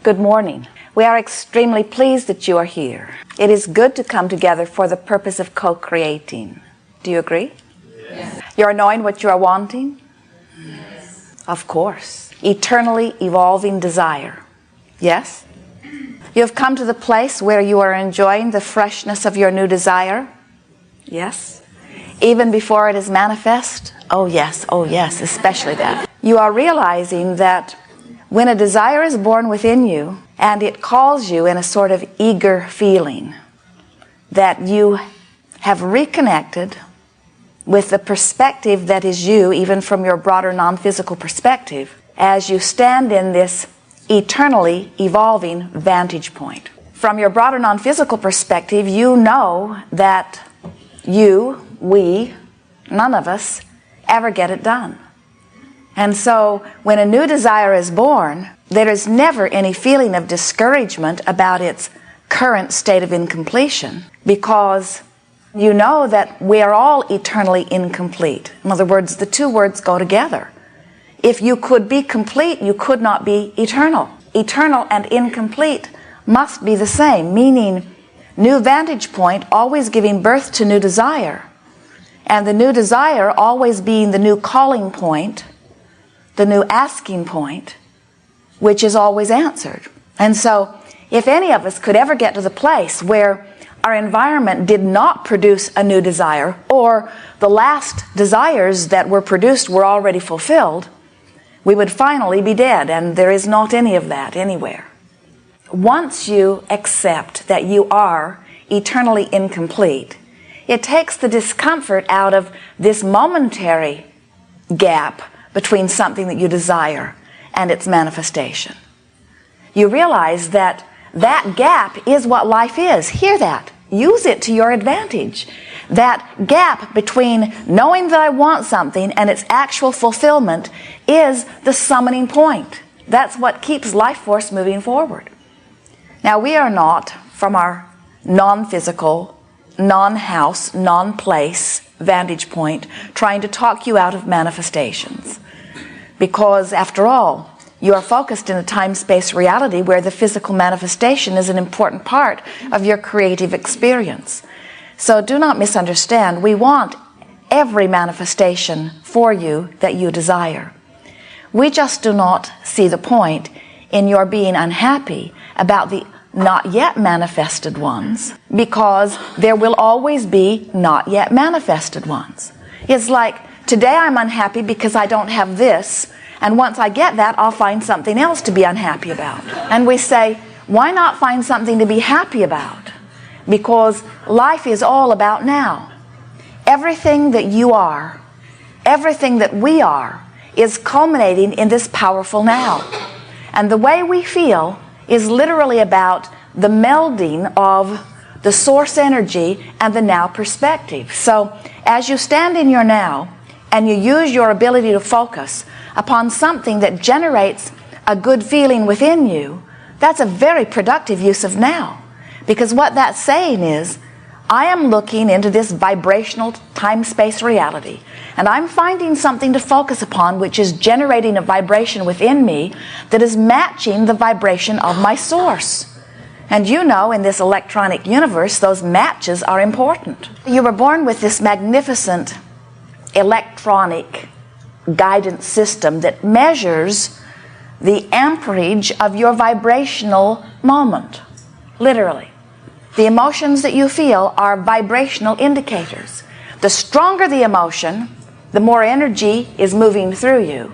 Good morning. We are extremely pleased that you are here. It is good to come together for the purpose of co-creating. Do you agree? Yes. You're knowing what you are wanting? Yes. Of course. Eternally evolving desire. Yes? You have come to the place where you are enjoying the freshness of your new desire? Yes? Even before it is manifest? Oh yes, especially that. You are realizing that when a desire is born within you and it calls you in a sort of eager feeling, that you have reconnected with the perspective that is you, even from your broader non-physical perspective, as you stand in this eternally evolving vantage point. From your broader non-physical perspective, you know that we, none of us, ever get it done. And so when a new desire is born, there is never any feeling of discouragement about its current state of incompletion, because you know that we are all eternally incomplete. In other words, the two words go together. If you could be complete, you could not be eternal. Eternal and incomplete must be the same, meaning new vantage point always giving birth to new desire, and the new desire always being the new calling point, the new asking point, which is always answered. And so if any of us could ever get to the place where our environment did not produce a new desire, or the last desires that were produced were already fulfilled, we would finally be dead, and there is not any of that anywhere. Once you accept that you are eternally incomplete, it takes the discomfort out of this momentary gap between something that you desire and its manifestation. You realize that that gap is what life is. Hear that. Use it to your advantage. That gap between knowing that I want something and its actual fulfillment is the summoning point. That's what keeps life force moving forward. Now, we are not, from our non-physical, non-house, non-place vantage point, trying to talk you out of manifestations. Because, after all, you are focused in a time-space reality where the physical manifestation is an important part of your creative experience. So do not misunderstand. We want every manifestation for you that you desire. We just do not see the point in your being unhappy about the not yet manifested ones, because there will always be not yet manifested ones. It's like, today I'm unhappy because I don't have this, and once I get that, I'll find something else to be unhappy about. And we say, why not find something to be happy about? Because life is all about now. Everything that you are, everything that we are, is culminating in this powerful now. And the way we feel is literally about the melding of the source energy and the now perspective. So as you stand in your now and you use your ability to focus upon something that generates a good feeling within you, that's a very productive use of now. Because what that's saying is, I am looking into this vibrational time-space reality, and I'm finding something to focus upon which is generating a vibration within me that is matching the vibration of my source. And you know, in this electronic universe, those matches are important. You were born with this magnificent electronic guidance system that measures the amperage of your vibrational moment, literally. The emotions that you feel are vibrational indicators. The stronger the emotion, the more energy is moving through you.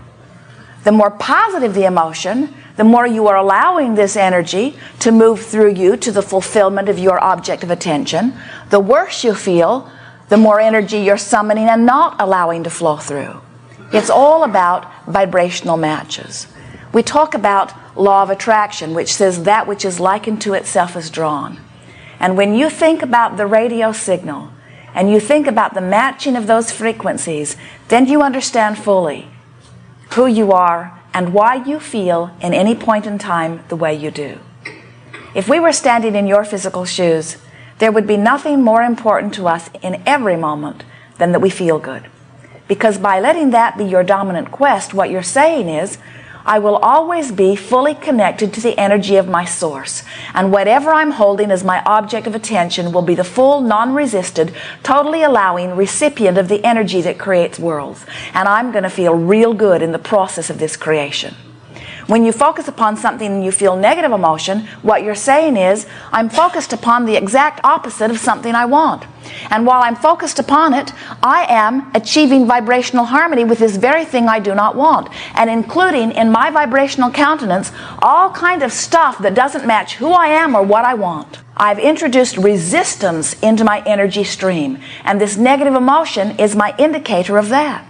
The more positive the emotion, the more you are allowing this energy to move through you to the fulfillment of your object of attention. The worse you feel, the more energy you're summoning and not allowing to flow through. It's all about vibrational matches. We talk about law of attraction, which says that which is likened to itself is drawn. And when you think about the radio signal and you think about the matching of those frequencies, then you understand fully who you are and why you feel in any point in time the way you do. If we were standing in your physical shoes, there would be nothing more important to us in every moment than that we feel good. Because by letting that be your dominant quest, what you're saying is, I will always be fully connected to the energy of my source. And whatever I'm holding as my object of attention will be the full, non-resisted, totally allowing recipient of the energy that creates worlds. And I'm going to feel real good in the process of this creation. When you focus upon something and you feel negative emotion, what you're saying is, I'm focused upon the exact opposite of something I want. And while I'm focused upon it, I am achieving vibrational harmony with this very thing I do not want. And including in my vibrational countenance, all kind of stuff that doesn't match who I am or what I want. I've introduced resistance into my energy stream. And this negative emotion is my indicator of that.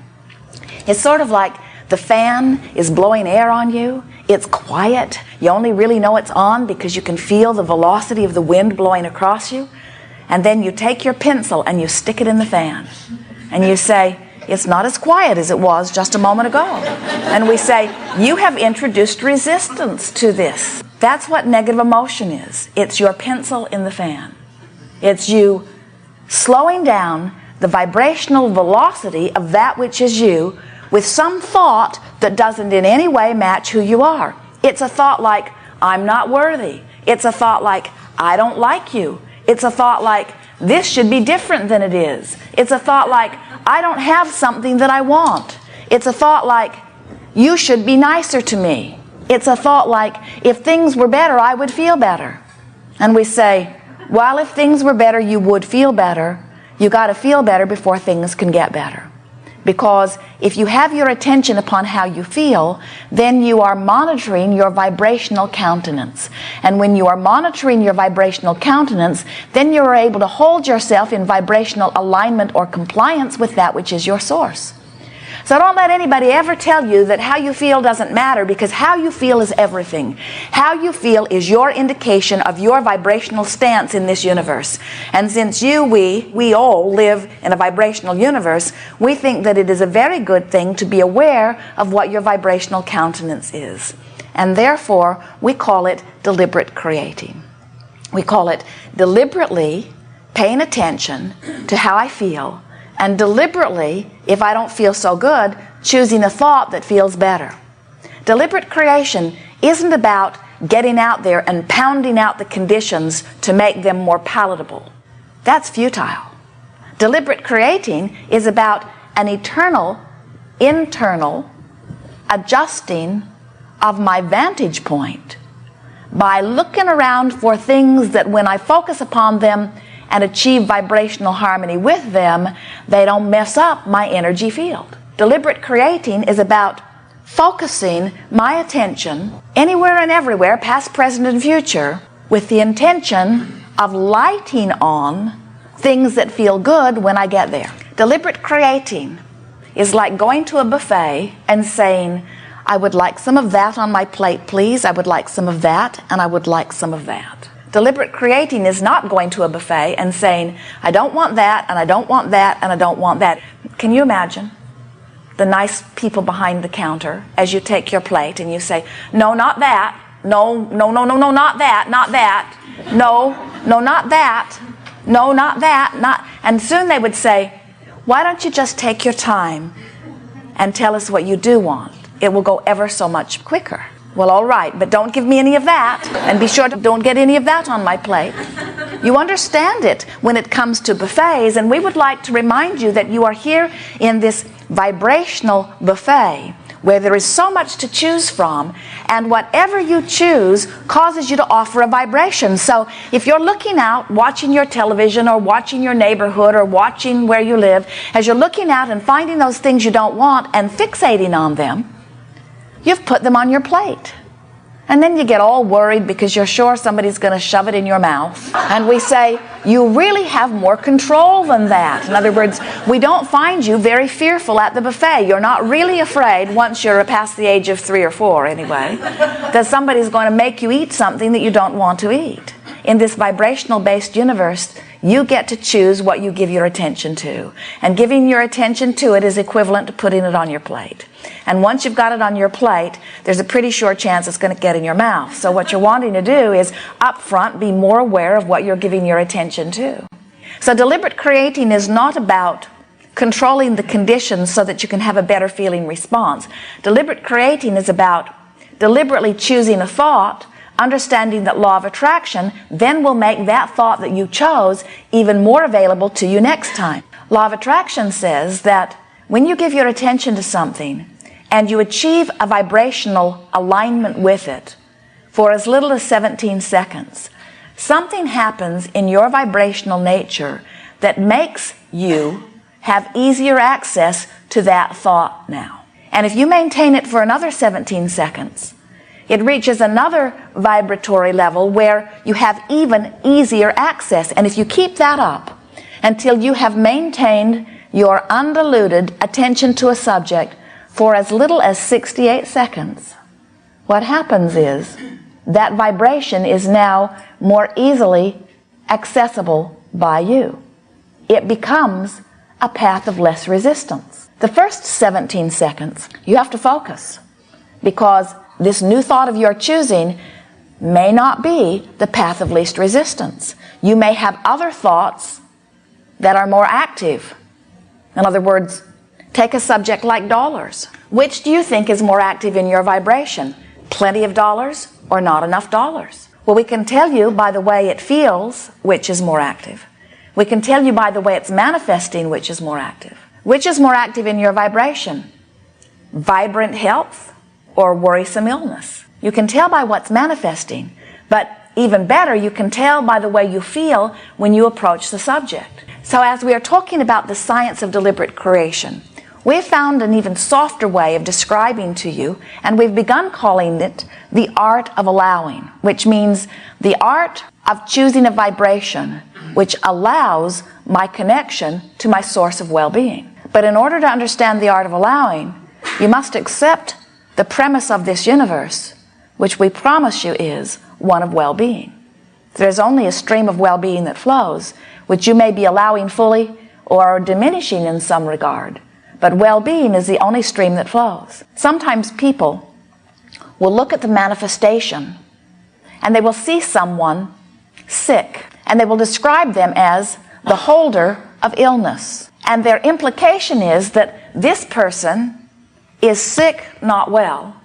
It's sort of like the fan is blowing air on you. It's quiet. You only really know it's on because you can feel the velocity of the wind blowing across you. And then you take your pencil and you stick it in the fan. And you say, it's not as quiet as it was just a moment ago. And we say, you have introduced resistance to this. That's what negative emotion is. It's your pencil in the fan. It's you slowing down the vibrational velocity of that which is you with some thought that doesn't in any way match who you are. It's a thought like, I'm not worthy. It's a thought like, I don't like you. It's a thought like, this should be different than it is. It's a thought like, I don't have something that I want. It's a thought like, you should be nicer to me. It's a thought like, if things were better, I would feel better. And we say, well, if things were better, you would feel better. You got to feel better before things can get better. Because if you have your attention upon how you feel, then you are monitoring your vibrational countenance. And when you are monitoring your vibrational countenance, then you are able to hold yourself in vibrational alignment or compliance with that which is your source. So don't let anybody ever tell you that how you feel doesn't matter, because how you feel is everything. How you feel is your indication of your vibrational stance in this universe. And since we all live in a vibrational universe, we think that it is a very good thing to be aware of what your vibrational countenance is. And therefore, we call it deliberate creating. We call it deliberately paying attention to how I feel, and deliberately, if I don't feel so good, choosing a thought that feels better. Deliberate creation isn't about getting out there and pounding out the conditions to make them more palatable. That's futile. Deliberate creating is about an eternal, internal adjusting of my vantage point by looking around for things that when I focus upon them and achieve vibrational harmony with them, they don't mess up my energy field. Deliberate creating is about focusing my attention anywhere and everywhere, past, present, and future, with the intention of lighting on things that feel good when I get there. Deliberate creating is like going to a buffet and saying, I would like some of that on my plate, please. I would like some of that, and I would like some of that. Deliberate creating is not going to a buffet and saying, I don't want that, and I don't want that, and I don't want that. Can you imagine the nice people behind the counter as you take your plate and you say, no, not that. No, no, no, no, no, not that, not that. No, no, not that. No, not that, not. And soon they would say, why don't you just take your time and tell us what you do want? It will go ever so much quicker. Well, all right, but don't give me any of that, and be sure to don't get any of that on my plate. You understand it when it comes to buffets, and we would like to remind you that you are here in this vibrational buffet where there is so much to choose from, and whatever you choose causes you to offer a vibration. So if you're looking out, watching your television or watching your neighborhood or watching where you live, as you're looking out and finding those things you don't want and fixating on them, you've put them on your plate. And then you get all worried because you're sure somebody's going to shove it in your mouth. And we say, you really have more control than that. In other words, we don't find you very fearful at the buffet. You're not really afraid, once you're past the age of 3 or 4 anyway, that somebody's going to make you eat something that you don't want to eat. In this vibrational-based universe, you get to choose what you give your attention to. And giving your attention to it is equivalent to putting it on your plate. And once you've got it on your plate, there's a pretty sure chance it's going to get in your mouth. So what you're wanting to do is, up front, be more aware of what you're giving your attention to. So deliberate creating is not about controlling the conditions so that you can have a better feeling response. Deliberate creating is about deliberately choosing a thought, understanding that law of attraction then will make that thought that you chose even more available to you next time. Law of attraction says that when you give your attention to something and you achieve a vibrational alignment with it for as little as 17 seconds, something happens in your vibrational nature that makes you have easier access to that thought now. And if you maintain it for another 17 seconds, it reaches another vibratory level where you have even easier access. And if you keep that up until you have maintained your undiluted attention to a subject for as little as 68 seconds, what happens is that vibration is now more easily accessible by you. It becomes a path of less resistance. The first 17 seconds, you have to focus, because this new thought of your choosing may not be the path of least resistance. You may have other thoughts that are more active. In other words, take a subject like dollars. Which do you think is more active in your vibration? Plenty of dollars or not enough dollars? Well, we can tell you by the way it feels which is more active. We can tell you by the way it's manifesting which is more active. Which is more active in your vibration? Vibrant health or worrisome illness? You can tell by what's manifesting, but even better, you can tell by the way you feel when you approach the subject. So as we are talking about the science of deliberate creation, we've found an even softer way of describing to you, and we've begun calling it the art of allowing, which means the art of choosing a vibration which allows my connection to my source of well-being. But in order to understand the art of allowing, you must accept the premise of this universe, which we promise you is one of well-being. There's only a stream of well-being that flows, which you may be allowing fully or diminishing in some regard. But well-being is the only stream that flows. Sometimes people will look at the manifestation and they will see someone sick, and they will describe them as the holder of illness. And their implication is that this person is sick, not well,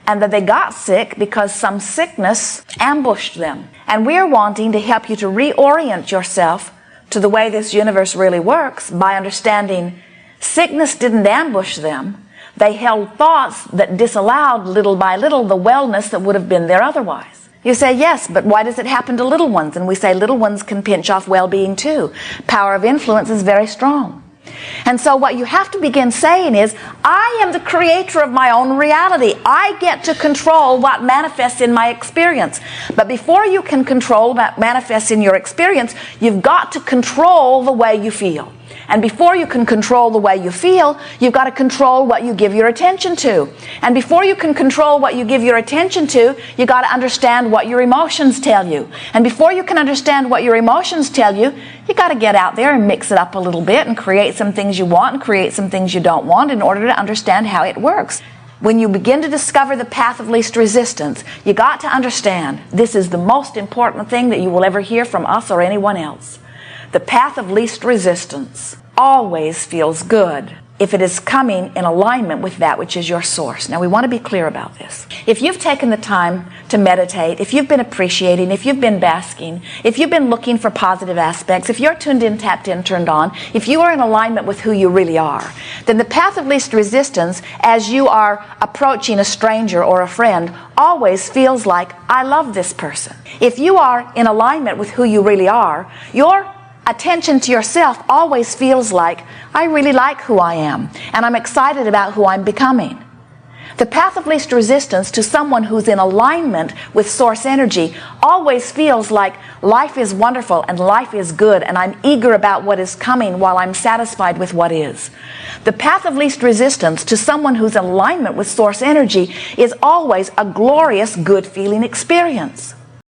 and that they got sick because some sickness ambushed them. And we're wanting to help you to reorient yourself to the way this universe really works by understanding sickness didn't ambush them. They held thoughts that disallowed little by little the wellness that would have been there otherwise. You say, yes, but why does it happen to little ones? And we say little ones can pinch off well-being too. Power of influence is very strong. And so what you have to begin saying is, I am the creator of my own reality. I get to control what manifests in my experience. But before you can control what manifests in your experience, you've got to control the way you feel. And before you can control the way you feel, you've got to control what you give your attention to. And before you can control what you give your attention to, you've got to understand what your emotions tell you. And before you can understand what your emotions tell you, you've got to get out there and mix it up a little bit and create some things you want and create some things you don't want in order to understand how it works. When you begin to discover the path of least resistance, you got to understand this is the most important thing that you will ever hear from us or anyone else. The path of least resistance always feels good if it is coming in alignment with that which is your source. Now, we want to be clear about this. If you've taken the time to meditate, if you've been appreciating, if you've been basking, if you've been looking for positive aspects, if you're tuned in, tapped in, turned on, if you are in alignment with who you really are, then the path of least resistance as you are approaching a stranger or a friend always feels like, I love this person. If you are in alignment with who you really are, your attention to yourself always feels like, I really like who I am, and I'm excited about who I'm becoming. The path of least resistance to someone who's in alignment with source energy always feels like life is wonderful and life is good, and I'm eager about what is coming while I'm satisfied with what is. The path of least resistance to someone who's in alignment with source energy is always a glorious, good feeling experience.